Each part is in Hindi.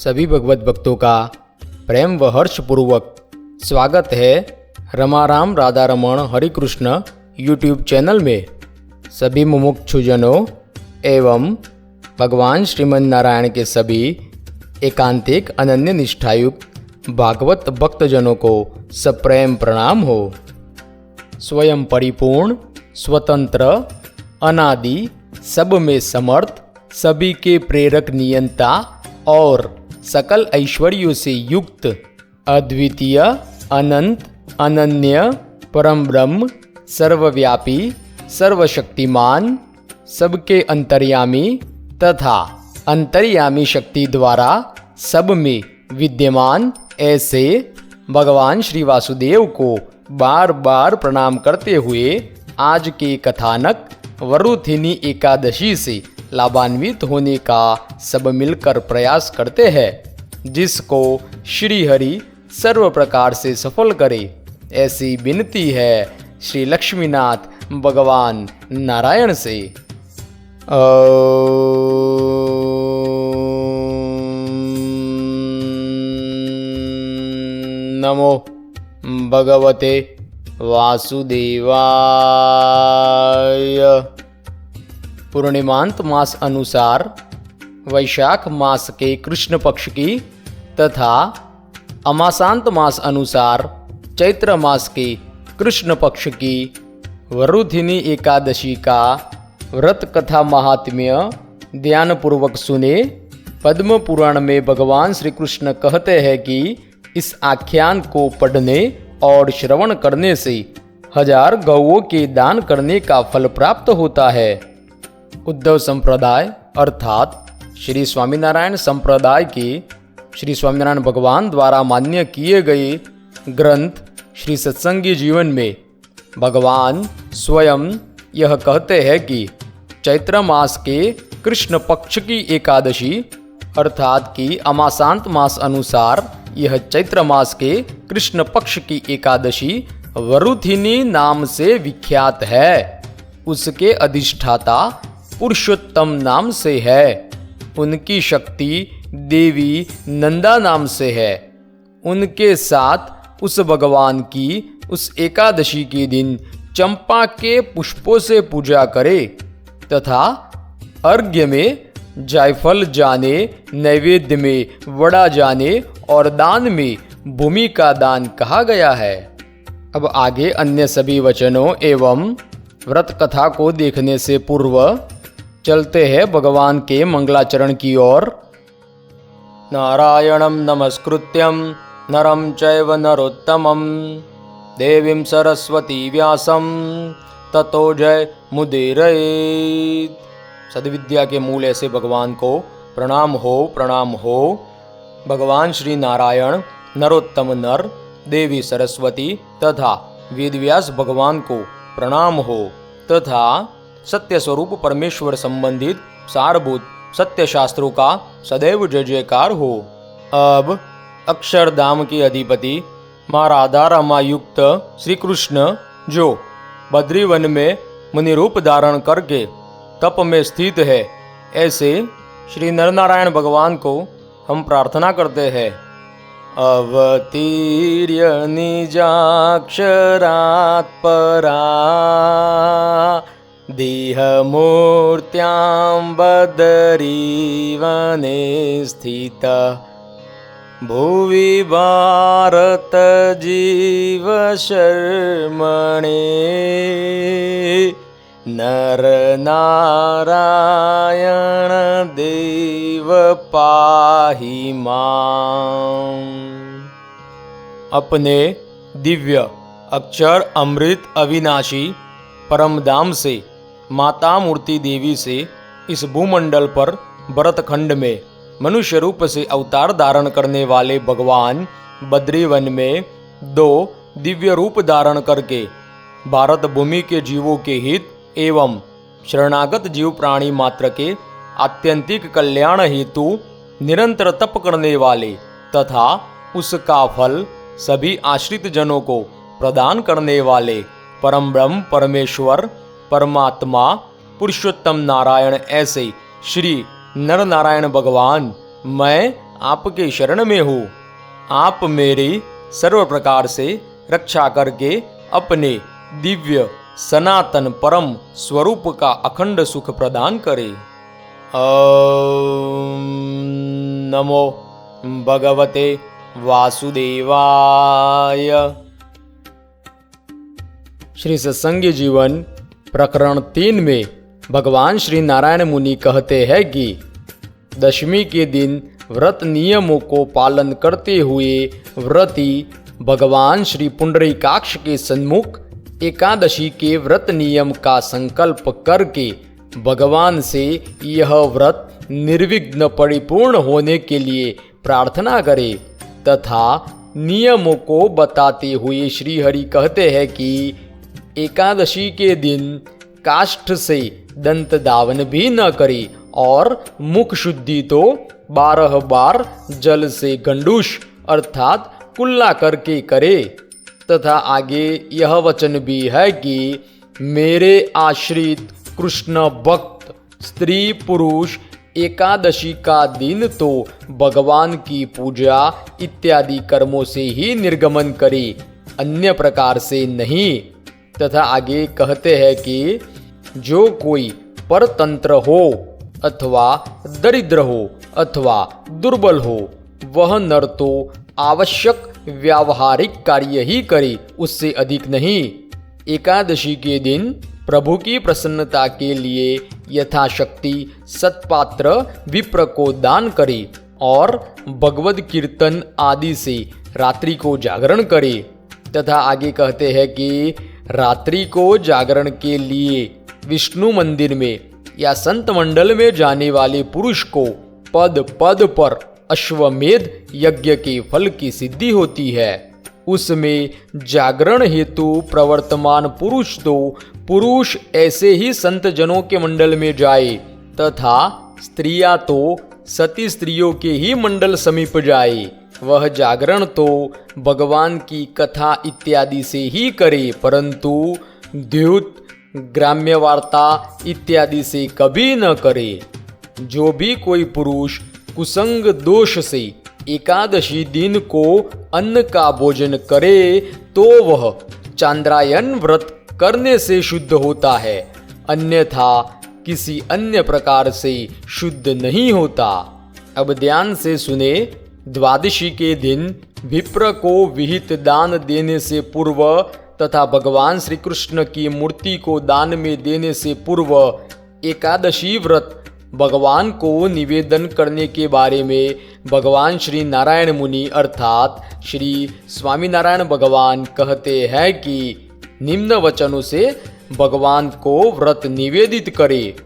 सभी भगवत भक्तों का प्रेम व हर्ष पूर्वक स्वागत है रमाराम राधा रमण हरि कृष्ण यूट्यूब चैनल में। सभी मुमुक्षुजनों एवं भगवान श्रीमन नारायण के सभी एकांतिक अनन्य निष्ठायुक्त भागवत भक्तजनों को सप्रेम प्रणाम हो। स्वयं परिपूर्ण स्वतंत्र अनादि सब में समर्थ सभी के प्रेरक नियंता और सकल ऐश्वर्यों से युक्त अद्वितीय अनंत अनन्य परम ब्रह्म सर्वव्यापी सर्वशक्तिमान सबके अंतर्यामी तथा अंतर्यामी शक्ति द्वारा सब में विद्यमान ऐसे भगवान श्री वासुदेव को बार बार प्रणाम करते हुए आज के कथानक वरुथिनी एकादशी से लाभान्वित होने का सब मिलकर प्रयास करते हैं, जिसको श्री हरि सर्व प्रकार से सफल करे। ऐसी विनती है श्री लक्ष्मीनाथ भगवान नारायण से। नमो भगवते वासुदेवाय। पूर्णिमांत मास अनुसार वैशाख मास के कृष्ण पक्ष की तथा अमासांत मास अनुसार चैत्र मास के कृष्ण पक्ष की वरुथिनी एकादशी का व्रत कथा महात्म्य ध्यानपूर्वक सुने। पद्म पुराण में भगवान श्री कृष्ण कहते हैं कि इस आख्यान को पढ़ने और श्रवण करने से 1000 गौओं के दान करने का फल प्राप्त होता है। उद्धव संप्रदाय अर्थात श्री स्वामीनारायण संप्रदाय के श्री स्वामीनारायण भगवान द्वारा मान्य किए गए ग्रंथ श्री सत्संगी जीवन में भगवान स्वयं यह कहते हैं कि चैत्र मास के कृष्ण पक्ष की एकादशी अर्थात कि अमासांत मास अनुसार यह चैत्र मास के कृष्ण पक्ष की एकादशी वरुथिनी नाम से विख्यात है। उसके अधिष्ठाता पुरुषोत्तम नाम से है। उनकी शक्ति देवी नंदा नाम से है। उनके साथ उस भगवान की उस एकादशी के दिन चंपा के पुष्पों से पूजा करे तथा अर्घ्य में जायफल जाने, नैवेद्य में वड़ा जाने और दान में भूमि का दान कहा गया है। अब आगे अन्य सभी वचनों एवं व्रत कथा को देखने से पूर्व चलते हैं भगवान के मंगलाचरण की ओर। नारायणं नमस्कृत्यं नरं चैव नरोत्तमं देवीं सरस्वती व्यासं ततो जय मुदीरयेत्। सद्विद्या के मूल ऐसे भगवान को प्रणाम हो, प्रणाम हो। भगवान श्री नारायण, नरोत्तम नर, देवी सरस्वती तथा वेदव्यास भगवान को प्रणाम हो तथा सत्य स्वरूप परमेश्वर संबंधित सारभूत सत्य शास्त्रों का सदैव जय जयकार हो। अब अक्षरधाम के अधिपति माँ राधा रमा युक्त श्री कृष्ण जो बद्रीवन में मुनि रूप धारण करके तप में स्थित है, ऐसे श्री नरनारायण भगवान को हम प्रार्थना करते हैं। अवतीर्य निजाक्षरात् परा देह मूर्त्यां बदरीवने स्थित भुवि भारत जीव शर्मणे नर नारायण देव पाहि मां। अपने दिव्य अक्षर अमृत अविनाशी परम धाम से माता मूर्ति देवी से इस भूमंडल पर भरतखंड में मनुष्य रूप से अवतार धारण करने वाले भगवान बद्रीवन में 2 दिव्य रूप धारण करके भारत भूमि के जीवों के हित एवं शरणागत जीव प्राणी मात्र के आत्यंतिक कल्याण हेतु निरंतर तप करने वाले तथा उसका फल सभी आश्रित जनों को प्रदान करने वाले परम ब्रह्म परमेश्वर परमात्मा पुरुषोत्तम नारायण ऐसे श्री नर नारायण भगवान मैं आपके शरण में हूँ। आप मेरी सर्व प्रकार से रक्षा करके अपने दिव्य सनातन परम स्वरूप का अखंड सुख प्रदान करे। ओम नमो भगवते वासुदेवाय। श्री सत्संग जीवन प्रकरण 3 में भगवान श्री नारायण मुनि कहते हैं कि दशमी के दिन व्रत नियमों को पालन करते हुए व्रती भगवान श्री पुंडरीकाक्ष के सन्मुख एकादशी के व्रत नियम का संकल्प करके भगवान से यह व्रत निर्विघ्न परिपूर्ण होने के लिए प्रार्थना करे तथा नियमों को बताते हुए श्री हरि कहते हैं कि एकादशी के दिन काष्ठ से दंत धावन भी न करे और मुख शुद्धि तो 12 बार जल से गंडूष अर्थात कुल्ला करके करे तथा आगे यह वचन भी है कि मेरे आश्रित कृष्ण भक्त स्त्री पुरुष एकादशी का दिन तो भगवान की पूजा इत्यादि कर्मों से ही निर्गमन करे, अन्य प्रकार से नहीं। तथा आगे कहते हैं कि जो कोई परतंत्र हो अथवा दरिद्र हो अथवा दुर्बल हो वह नर तो आवश्यक व्यावहारिक कार्य ही करे, उससे अधिक नहीं। एकादशी के दिन प्रभु की प्रसन्नता के लिए यथाशक्ति सत्पात्र विप्र को दान करे और भगवद कीर्तन आदि से रात्रि को जागरण करे। तथा आगे कहते हैं कि रात्रि को जागरण के लिए विष्णु मंदिर में या संत मंडल में जाने वाले पुरुष को पद पद पर अश्वमेध यज्ञ के फल की सिद्धि होती है। उसमें जागरण हेतु प्रवर्तमान पुरुष तो पुरुष ऐसे ही संत जनों के मंडल में जाए तथा स्त्रियां तो सती स्त्रियों के ही मंडल समीप जाए। वह जागरण तो भगवान की कथा इत्यादि से ही करे, परंतु द्यूत ग्राम्य वार्ता इत्यादि से कभी न करे। जो भी कोई पुरुष कुसंग दोष से एकादशी दिन को अन्न का भोजन करे तो वह चांद्रायन व्रत करने से शुद्ध होता है, अन्यथा किसी अन्य प्रकार से शुद्ध नहीं होता। अब ध्यान से सुने। द्वादशी के दिन विप्र को विहित दान देने से पूर्व तथा भगवान श्री कृष्ण की मूर्ति को दान में देने से पूर्व एकादशी व्रत भगवान को निवेदन करने के बारे में भगवान श्री नारायण मुनि अर्थात श्री स्वामीनारायण भगवान कहते हैं कि निम्न वचनों से भगवान को व्रत निवेदित करे।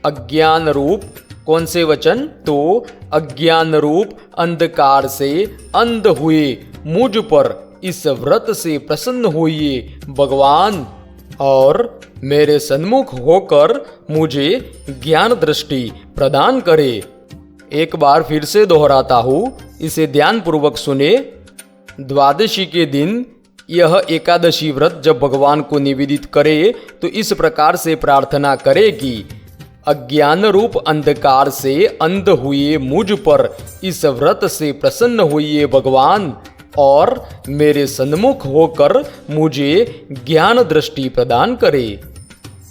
अज्ञान रूप कौन से वचन? तो अज्ञान रूप अंधकार से अंध हुए मुझ पर इस व्रत से प्रसन्न होइए भगवान और मेरे सन्मुख होकर मुझे ज्ञान दृष्टि प्रदान करे। एक बार फिर से दोहराता हूँ, इसे ध्यान पूर्वक सुने। द्वादशी के दिन यह एकादशी व्रत जब भगवान को निवेदित करे तो इस प्रकार से प्रार्थना करे कि अज्ञान रूप अंधकार से अंध हुए मुझ पर इस व्रत से प्रसन्न होइए भगवान और मेरे सन्मुख होकर मुझे ज्ञान दृष्टि प्रदान करे।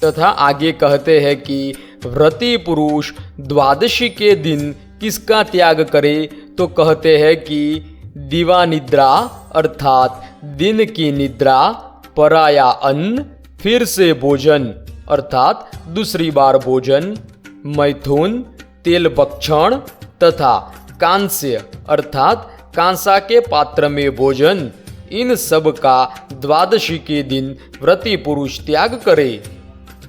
तथा आगे कहते हैं कि व्रती पुरुष द्वादशी के दिन किसका त्याग करे? तो कहते हैं कि दिवा निद्रा अर्थात दिन की निद्रा, पराया अन्न, फिर से भोजन अर्थात दूसरी बार भोजन, मैथुन, तेल भक्षण तथा कांस्य अर्थात कांसा के पात्र में भोजन, इन सब का द्वादशी के दिन व्रती पुरुष त्याग करे।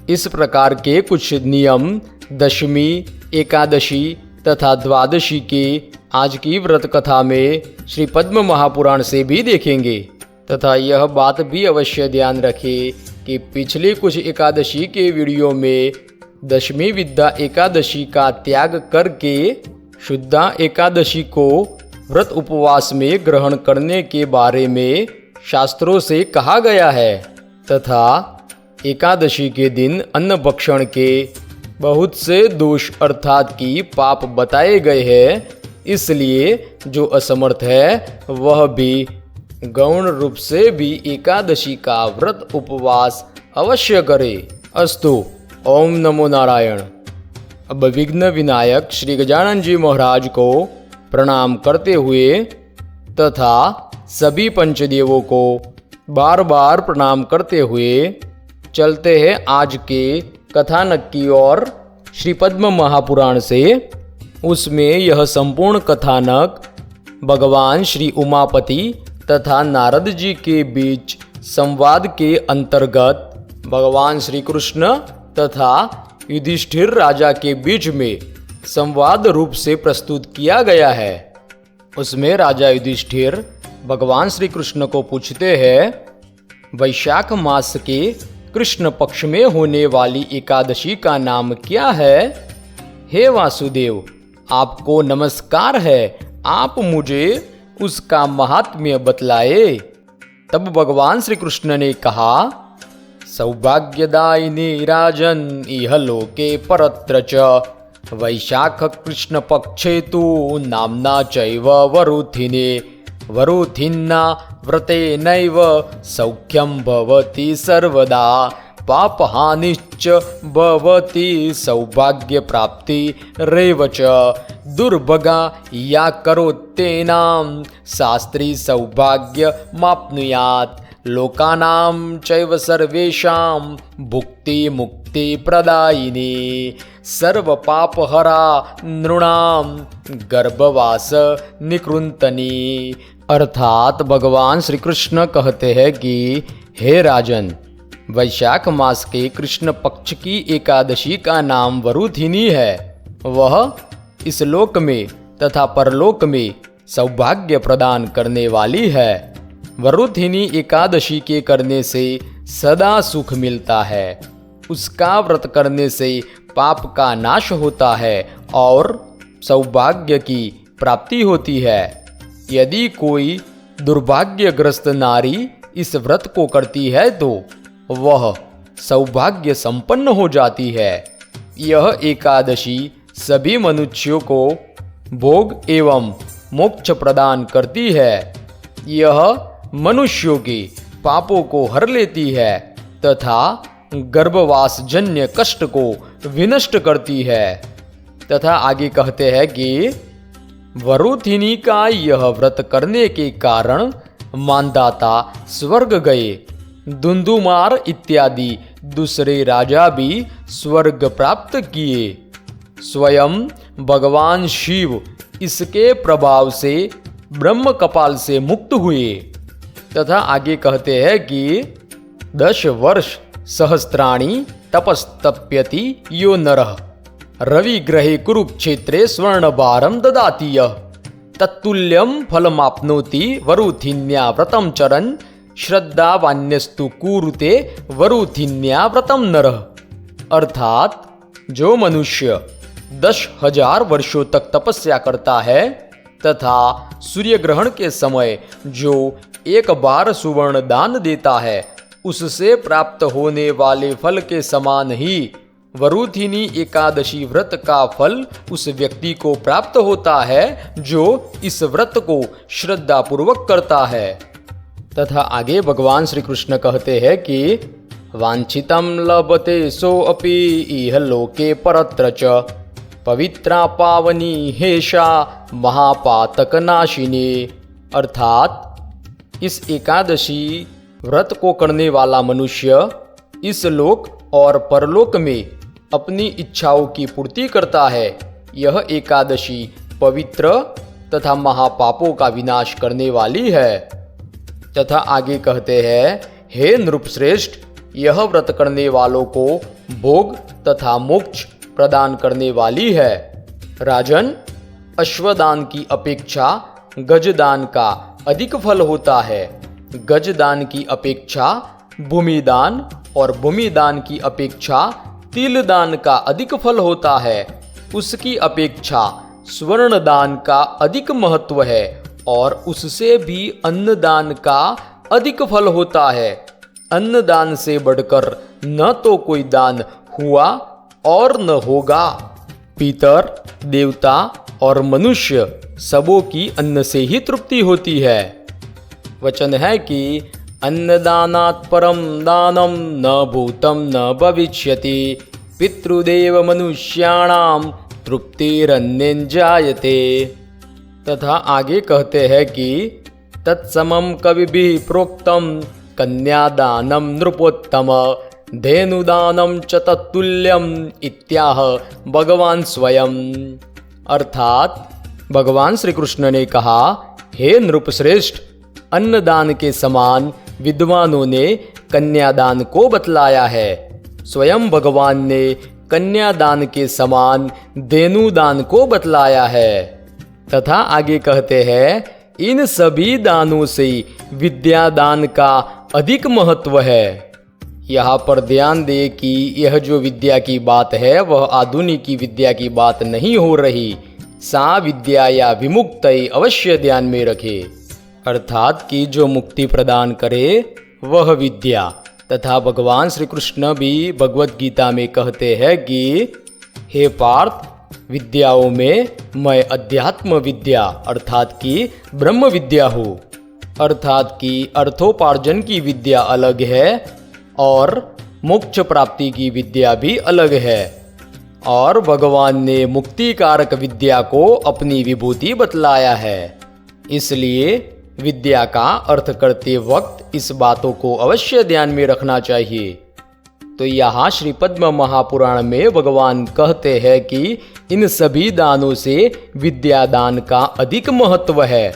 इस प्रकार के कुछ नियम दशमी, एकादशी तथा द्वादशी के आज की व्रत कथा में श्री पद्म महापुराण से भी देखेंगे। तथा यह बात भी अवश्य ध्यान रखें कि पिछले कुछ एकादशी के वीडियो में दशमी विद्या एकादशी का त्याग करके शुद्धा एकादशी को व्रत उपवास में ग्रहण करने के बारे में शास्त्रों से कहा गया है तथा एकादशी के दिन अन्न भक्षण के बहुत से दोष अर्थात की पाप बताए गए हैं। इसलिए जो असमर्थ है वह भी गौण रूप से भी एकादशी का व्रत उपवास अवश्य करे। अस्तु। ओम नमो नारायण। अब विघ्न विनायक श्री गजानन जी महाराज को प्रणाम करते हुए तथा सभी पंचदेवों को बार बार प्रणाम करते हुए चलते हैं आज के कथानक की ओर श्री पद्म महापुराण से। उसमें यह संपूर्ण कथानक भगवान श्री उमापति तथा नारद जी के बीच संवाद के अंतर्गत भगवान श्री कृष्ण तथा युधिष्ठिर राजा के बीच में संवाद रूप से प्रस्तुत किया गया है। उसमें राजा युधिष्ठिर भगवान श्री कृष्ण को पूछते हैं, वैशाख मास के कृष्ण पक्ष में होने वाली एकादशी का नाम क्या है? हे वासुदेव, आपको नमस्कार है, आप मुझे उसका महात्म्य बतलाए। तब भगवान श्री कृष्ण ने कहा, सौभाग्यदायिनी राजन इह लोके परत्र च वैशाख कृष्ण पक्षे तु नाम्ना चैव वरुथिने वरुथिन्ना व्रतेनैव सौख्यं भवति सर्वदा पापहानिश्च भवति सौभाग्य प्राप्ति रेव च दुर्भगा या करोत्येनां शास्त्री सौभाग्य माप्नुयात् लोकानां चैव सर्वेषां भुक्ति मुक्ति प्रदायिनी सर्वपापहरा नृणां गर्भवास निकृन्तनी। अर्थात भगवान श्री कृष्ण कहते हैं कि हे राजन, वैशाख मास के कृष्ण पक्ष की एकादशी का नाम वरुथिनी है। वह इस लोक में तथा परलोक में सौभाग्य प्रदान करने वाली है। वरुथिनी एकादशी के करने से सदा सुख मिलता है। उसका व्रत करने से पाप का नाश होता है और सौभाग्य की प्राप्ति होती है। यदि कोई दुर्भाग्यग्रस्त नारी इस व्रत को करती है तो वह सौभाग्य संपन्न हो जाती है। यह एकादशी सभी मनुष्यों को भोग एवं मोक्ष प्रदान करती है। यह मनुष्यों के पापों को हर लेती है तथा गर्भवास जन्य कष्ट को विनष्ट करती है। तथा आगे कहते हैं कि वरुथिनी का यह व्रत करने के कारण मानदाता स्वर्ग गए। दुंदुमार इत्यादि दूसरे राजा भी स्वर्ग प्राप्त किए। स्वयं भगवान शिव इसके प्रभाव से ब्रह्म कपाल से मुक्त हुए। तथा आगे कहते हैं कि 10 वर्ष सहस्त्राणि तपस्तप्यति यो नरः रविग्रहे कुरुक्षेत्रे स्वर्णभारं ददाति यः तत्तुल्यं फलमाप्नोति वरुथिन्या व्रतं चरन् श्रद्धावान्यस्तु कुरुते वरुथिन्या व्रतं नरः। अर्थात जो मनुष्य 10,000 वर्षों तक तपस्या करता है तथा सूर्य ग्रहण के समय जो एक बार सुवर्ण दान देता है, उससे प्राप्त होने वाले फल के समान ही वरुथिनी एकादशी व्रत का फल उस व्यक्ति को प्राप्त होता है जो इस व्रत को श्रद्धा पूर्वक करता है। तथा आगे भगवान श्री कृष्ण कहते हैं कि वांछितं लभते सोऽपि इह लोके परत्र च पवित्रा पावनी हेषा महापातक नाशिनी। अर्थात इस एकादशी व्रत को करने वाला मनुष्य इस लोक और परलोक में अपनी इच्छाओं की पूर्ति करता है। यह एकादशी पवित्र तथा महापापों का विनाश करने वाली है। तथा आगे कहते हैं, हे नृपश्रेष्ठ, यह व्रत करने वालों को भोग तथा मोक्ष प्रदान करने वाली है। राजन, अश्वदान की अपेक्षा गजदान का अधिक फल होता है। गजदान की अपेक्षा भूमिदान और भूमिदान की अपेक्षा तिलदान का अधिक फल होता है। उसकी अपेक्षा स्वर्णदान का अधिक महत्व है और उससे भी अन्नदान का अधिक फल होता है। अन्नदान से बढ़कर न तो कोई दान हुआ और न होगा। पितर, देवता और मनुष्य सबों की अन्न से ही तृप्ति होती है। वचन है कि अन्नदानात् परम दानम न भूतम न भविष्यति पितृदेव मनुष्याणाम तृप्तिरन्नेन जायते। तथा आगे कहते हैं कि तत्समं कविभिः प्रोक्तम कन्यादानम नृपोत्तम धेनुदानम च तत्तुल्यम इत्याह भगवान स्वयं। अर्थात भगवान श्री कृष्ण ने कहा, हे नृपश्रेष्ठ, अन्नदान के समान विद्वानों ने कन्यादान को बतलाया है। स्वयं भगवान ने कन्यादान के समान धेनुदान को बतलाया है। तथा आगे कहते हैं, इन सभी दानों से विद्यादान का अधिक महत्व है। यहाँ पर ध्यान दे कि यह जो विद्या की बात है वह आधुनिक की विद्या की बात नहीं हो रही। सा विद्या या विमुक्ति अवश्य ध्यान में रखे, अर्थात कि जो मुक्ति प्रदान करे वह विद्या। तथा भगवान श्री कृष्ण भी भगवत गीता में कहते हैं कि हे पार्थ, विद्याओं में मैं अध्यात्म विद्या अर्थात कि ब्रह्म विद्या हूँ। अर्थात कि अर्थोपार्जन की विद्या अलग है और मोक्ष प्राप्ति की विद्या भी अलग है। और भगवान ने मुक्ति कारक विद्या को अपनी विभूति बतलाया है। इसलिए विद्या का अर्थ करते वक्त इस बातों को अवश्य ध्यान में रखना चाहिए। तो यहाँ श्री पद्म महापुराण में भगवान कहते हैं कि इन सभी दानों से विद्यादान का अधिक महत्व है।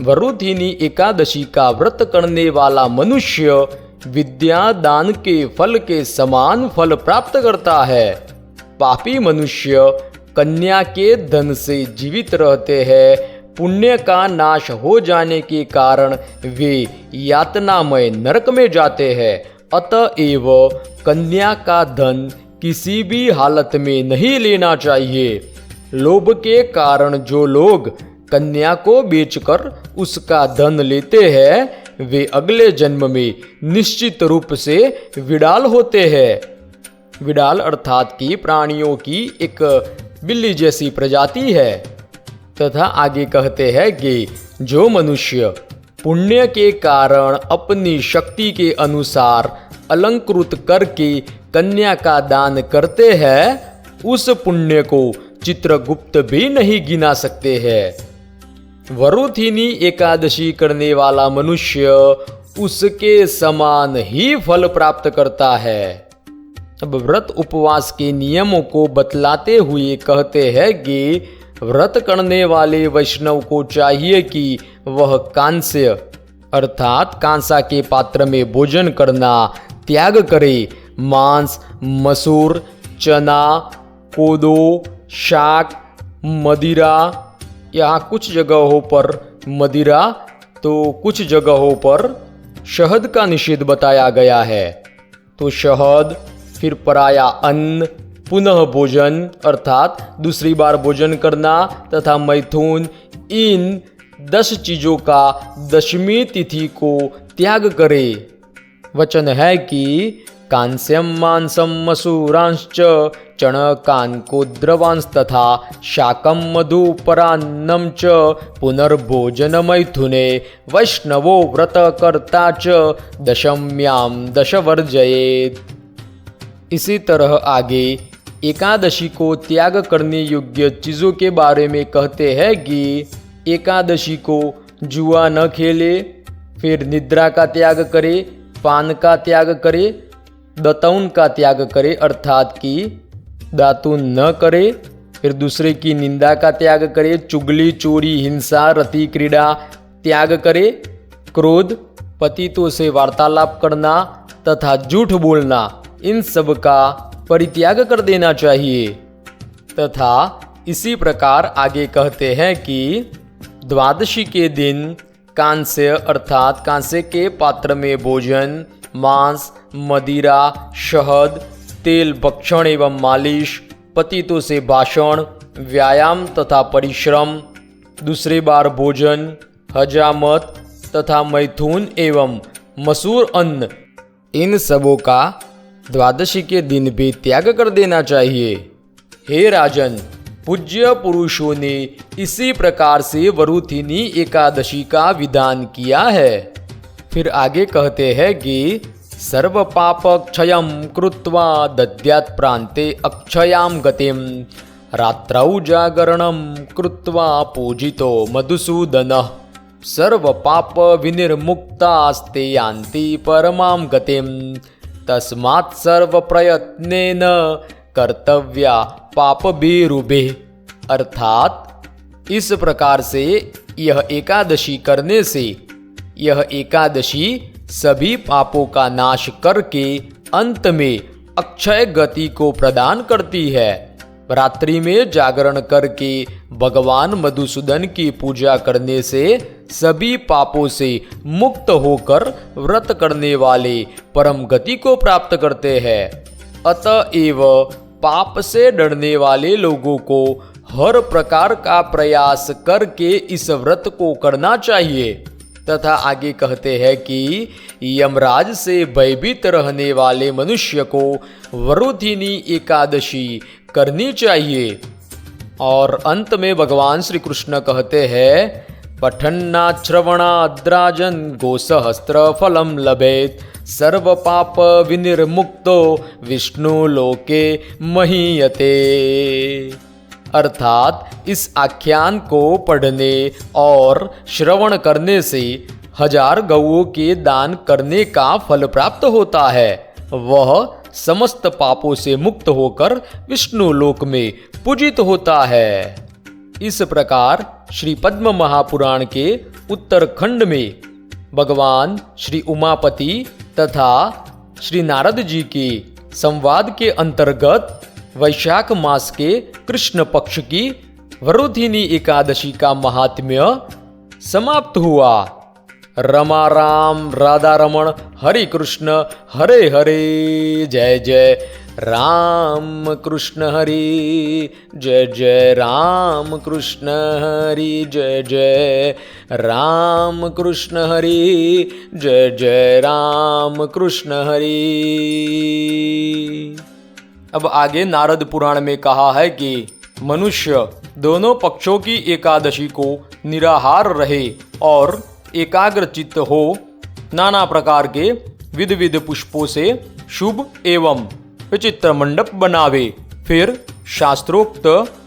वरुधिनी एकादशी का व्रत करने वाला मनुष्य विद्यादान के फल के समान फल प्राप्त करता है। पापी मनुष्य कन्या के धन से जीवित रहते हैं। पुण्य का नाश हो जाने के कारण वे यातनामय नरक में जाते हैं। अतएव कन्या का धन किसी भी हालत में नहीं लेना चाहिए। लोभ के कारण जो लोग कन्या को बेचकर उसका धन लेते हैं वे अगले जन्म में निश्चित रूप से विडाल होते हैं। विडाल अर्थात कि प्राणियों की एक बिल्ली जैसी प्रजाति है। तथा आगे कहते हैं कि जो मनुष्य पुण्य के कारण अपनी शक्ति के अनुसार अलंकृत करके कन्या का दान करते हैं उस पुण्य को चित्रगुप्त भी नहीं गिना सकते हैं। वरुथिनी एकादशी करने वाला मनुष्य उसके समान ही फल प्राप्त करता है। अब व्रत उपवास के नियमों को बतलाते हुए कहते हैं कि व्रत करने वाले वैष्णव को चाहिए कि वह कांस्य अर्थात कांसा के पात्र में भोजन करना त्याग करे। मांस, मसूर, चना, कोदो, शाक, मदिरा, यहाँ कुछ जगहों पर मदिरा तो कुछ जगहों पर शहद का निषेध बताया गया है। तो शहद, फिर पराया अन्न, पुनः भोजन अर्थात दूसरी बार भोजन करना तथा मैथुन, इन 10 चीजों का दशमी तिथि को त्याग करे। वचन है कि कांस्यम मांसम मसूरांश्च चणकान् कोद्रवांस तथा शाकम मधुपरान्नम च पुनर्भोजन मैथुने वैष्णवो व्रतकर्ता च दशम्यां दशवर्जयेत्। इसी तरह आगे एकादशी को त्याग करने योग्य चीज़ों के बारे में कहते हैं कि एकादशी को जुआ न खेले, फिर निद्रा का त्याग करे, पान का त्याग करे, दतौन का त्याग करे अर्थात कि दातून न करे, फिर दूसरे की निंदा का त्याग करे, चुगली, चोरी, हिंसा, रति क्रीड़ा त्याग करे, क्रोध, पतितों से वार्तालाप करना तथा झूठ बोलना, इन सब का परित्याग कर देना चाहिए। तथा इसी प्रकार आगे कहते हैं कि द्वादशी के दिन कांस्य अर्थात कांसे के पात्र में भोजन, मांस, मदिरा, शहद, तेल भक्षण एवं मालिश, पतितों से भाषण, व्यायाम तथा परिश्रम, दूसरी बार भोजन, हजामत तथा मैथुन एवं मसूर अन्न, इन सबों का द्वादशी के दिन भी त्याग कर देना चाहिए। हे राजन, पूज्य पुरुषों ने इसी प्रकार से वरुथिनी एकादशी का विधान किया है। फिर आगे कहते हैं कि सर्व पाप क्षयम कृत्वा दद्यात् प्रान्ते अक्षयां गतिम रात्रौ जागरणं कृत्वा पूजितो मधुसूदनः सर्व पाप विनिर्मुक्तास्ते यान्ति परमां गतिम तस्मात् सर्व प्रयत्नेन कर्तव्या पाप विरुभे। अर्थात इस प्रकार से यह एकादशी करने से यह एकादशी सभी पापों का नाश करके अंत में अक्षय गति को प्रदान करती है। रात्रि में जागरण करके भगवान मधुसूदन की पूजा करने से सभी पापों से मुक्त होकर व्रत करने वाले परम गति को प्राप्त करते हैं। अतएव पाप से डरने वाले लोगों को हर प्रकार का प्रयास करके इस व्रत को करना चाहिए। तथा आगे कहते हैं कि यमराज से भयभीत रहने वाले मनुष्य को वरुथिनी एकादशी करनी चाहिए। और अंत में भगवान श्री कृष्ण कहते हैं पठन्नाश्रवणाद्राजन गोसहस्त्र फलम लभेत सर्व पाप विनिर्मुक्तो विष्णु लोके महीयते। अर्थात इस आख्यान को पढ़ने और श्रवण करने से 1000 गौओं के दान करने का फल प्राप्त होता है। वह समस्त पापों से मुक्त होकर विष्णु लोक में पूजित होता है। इस प्रकार श्री पद्म महापुराण के उत्तरखंड में भगवान उमा उमापति तथा श्री नारद जी के संवाद के अंतर्गत वैशाख मास के कृष्ण पक्ष की वरुथिनी एकादशी का महात्म्य समाप्त हुआ। रमा राम राधा रमण हरि कृष्ण हरे हरे जय जय राम कृष्ण हरि जय जय राम कृष्ण हरि जय जय राम कृष्ण हरि जय जय राम कृष्ण हरि। अब आगे नारद पुराण में कहा है कि मनुष्य दोनों पक्षों की एकादशी को निराहार रहे और एकाग्र चित्त हो, नाना प्रकार के विध विध पुष्पों से शुभ एवं विचित्र मंडप बनावे, फिर शास्त्रोक्त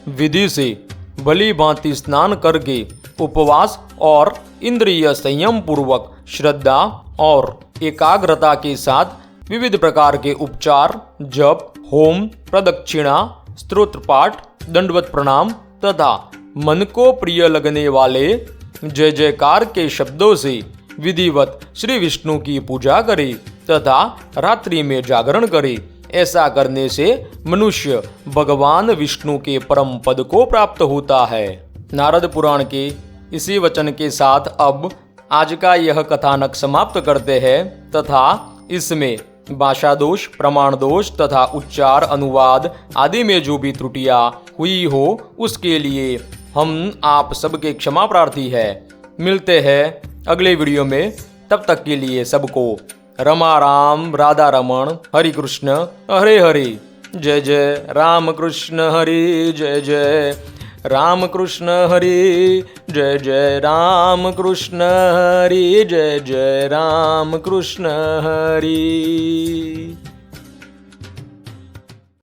विधि से भली भांति स्नान करके उपवास और इंद्रिय संयम पूर्वक श्रद्धा और एकाग्रता के साथ विविध प्रकार के उपचार, जप, होम, प्रदक्षिणा, स्तोत्र पाठ, दंडवत प्रणाम तथा मन को प्रिय लगने वाले जय जयकार के शब्दों से विधिवत श्री विष्णु की पूजा करे तथा रात्रि में जागरण करे। ऐसा करने से मनुष्य भगवान विष्णु के परम पद को प्राप्त होता है। नारद पुराण के इसी वचन के साथ अब आज का यह कथानक समाप्त करते हैं तथा इसमें भाषा दोष, प्रमाण दोष तथा उच्चार, अनुवाद आदि में जो भी त्रुटियां हुई हो उसके लिए हम आप सबके क्षमा प्रार्थी है। मिलते हैं अगले वीडियो में, तब तक के लिए सबको रमा राम राधा रमण हरि कृष्ण हरे हरे जय जय राम कृष्ण हरि जय जय राम कृष्ण हरि जय जय राम कृष्ण हरि जय जय राम कृष्ण हरि।